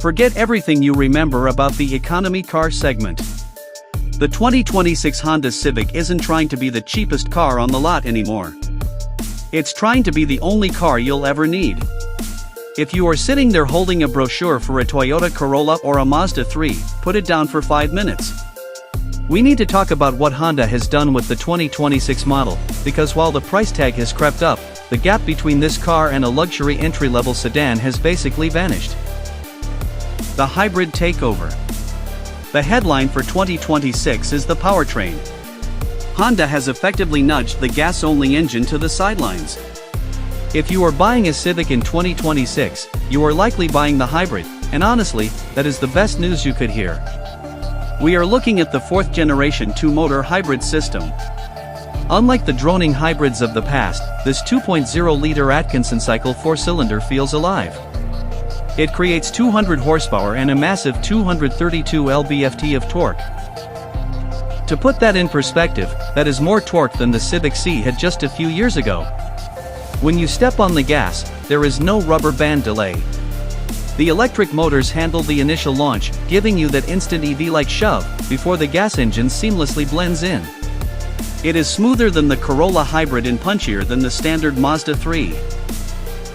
Forget everything you remember about the economy car segment. The 2026 Honda Civic isn't trying to be the cheapest car on the lot anymore. It's trying to be the only car you'll ever need. If you are sitting there holding a brochure for a Toyota Corolla or a Mazda 3, put it down for 5 minutes. We need to talk about what Honda has done with the 2026 model, because while the price tag has crept up, the gap between this car and a luxury entry-level sedan has basically vanished. The hybrid takeover. The headline for 2026 is the powertrain. Honda has effectively nudged the gas-only engine to the sidelines. If you are buying a Civic in 2026, you are likely buying the hybrid, and honestly, that is the best news you could hear. We are looking at the 4th generation 2-motor hybrid system. Unlike the droning hybrids of the past, this 2.0-liter Atkinson cycle 4-cylinder feels alive. It creates 200 horsepower and a massive 232 lb-ft of torque. To put that in perspective, that is more torque than the Civic C had just a few years ago. When you step on the gas, there is no rubber band delay. The electric motors handle the initial launch, giving you that instant EV-like shove, before the gas engine seamlessly blends in. It is smoother than the Corolla hybrid and punchier than the standard Mazda 3.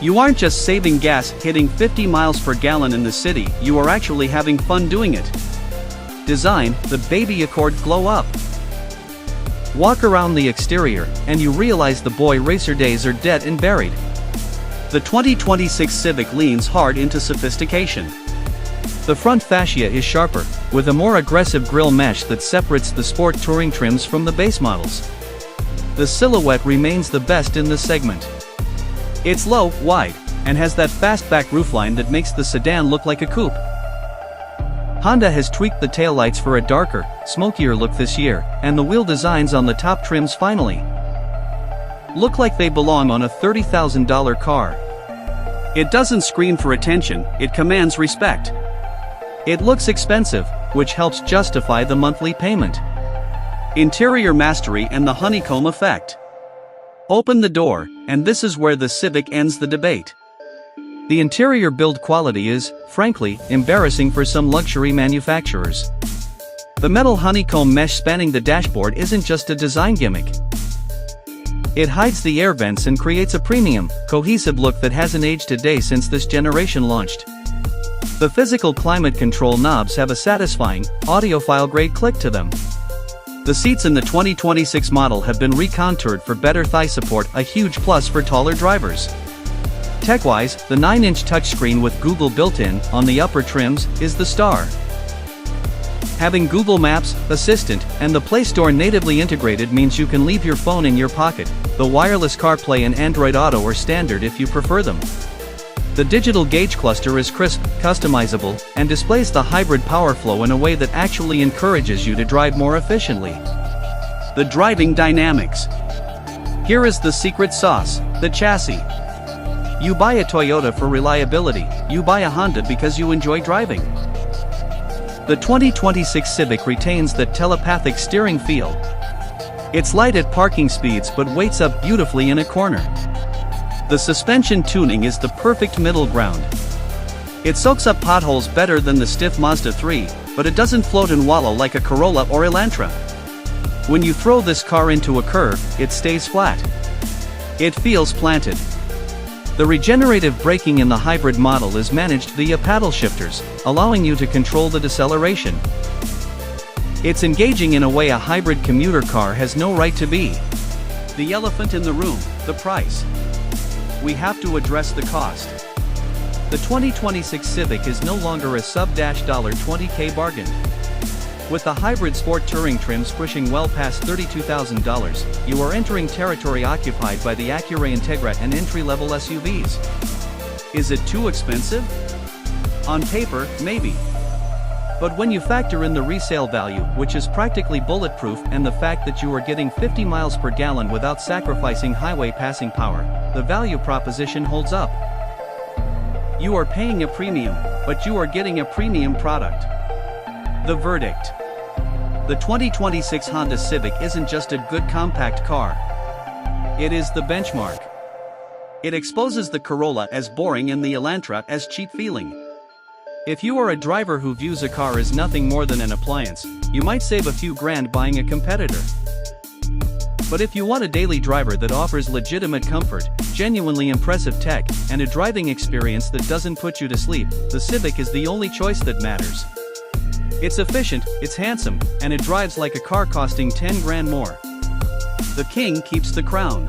You aren't just saving gas hitting 50 miles per gallon in the city, you are actually having fun doing it. Design, the baby Accord glow up. Walk around the exterior, and you realize the boy racer days are dead and buried. The 2026 Civic leans hard into sophistication. The front fascia is sharper, with a more aggressive grille mesh that separates the sport touring trims from the base models. The silhouette remains the best in the segment. It's low, wide, and has that fastback roofline that makes the sedan look like a coupe. Honda has tweaked the taillights for a darker, smokier look this year, and the wheel designs on the top trims finally look like they belong on a $30,000 car. It doesn't scream for attention, it commands respect. It looks expensive, which helps justify the monthly payment. Interior mastery and the honeycomb effect. Open the door, and this is where the Civic ends the debate. The interior build quality is, frankly, embarrassing for some luxury manufacturers. The metal honeycomb mesh spanning the dashboard isn't just a design gimmick. It hides the air vents and creates a premium, cohesive look that hasn't aged a day since this generation launched. The physical climate control knobs have a satisfying, audiophile-grade click to them. The seats in the 2026 model have been recontoured for better thigh support, a huge plus for taller drivers. Tech-wise, the 9-inch touchscreen with Google built-in, on the upper trims, is the star. Having Google Maps, Assistant, and the Play Store natively integrated means you can leave your phone in your pocket, though wireless CarPlay and Android Auto are standard if you prefer them. The digital gauge cluster is crisp, customizable, and displays the hybrid power flow in a way that actually encourages you to drive more efficiently. The driving dynamics. Here is the secret sauce, the chassis. You buy a Toyota for reliability, you buy a Honda because you enjoy driving. The 2026 Civic retains that telepathic steering feel. It's light at parking speeds but weights up beautifully in a corner. The suspension tuning is the perfect middle ground. It soaks up potholes better than the stiff Mazda 3, but it doesn't float and wallow like a Corolla or Elantra. When you throw this car into a curve, it stays flat. It feels planted. The regenerative braking in the hybrid model is managed via paddle shifters, allowing you to control the deceleration. It's engaging in a way a hybrid commuter car has no right to be. The elephant in the room, the price. We have to address the cost. The 2026 Civic is no longer a sub-$20K bargain. With the hybrid sport touring trims pushing well past $32,000, you are entering territory occupied by the Acura Integra and entry-level SUVs. Is it too expensive? On paper, maybe. But when you factor in the resale value, which is practically bulletproof, and the fact that you are getting 50 miles per gallon without sacrificing highway passing power, the value proposition holds up. You are paying a premium, but you are getting a premium product. The verdict. The 2026 Honda Civic isn't just a good compact car. It is the benchmark. It exposes the Corolla as boring and the Elantra as cheap feeling. If you are a driver who views a car as nothing more than an appliance, you might save a few grand buying a competitor. But if you want a daily driver that offers legitimate comfort, genuinely impressive tech, and a driving experience that doesn't put you to sleep, the Civic is the only choice that matters. It's efficient, it's handsome, and it drives like a car costing 10 grand more. The king keeps the crown.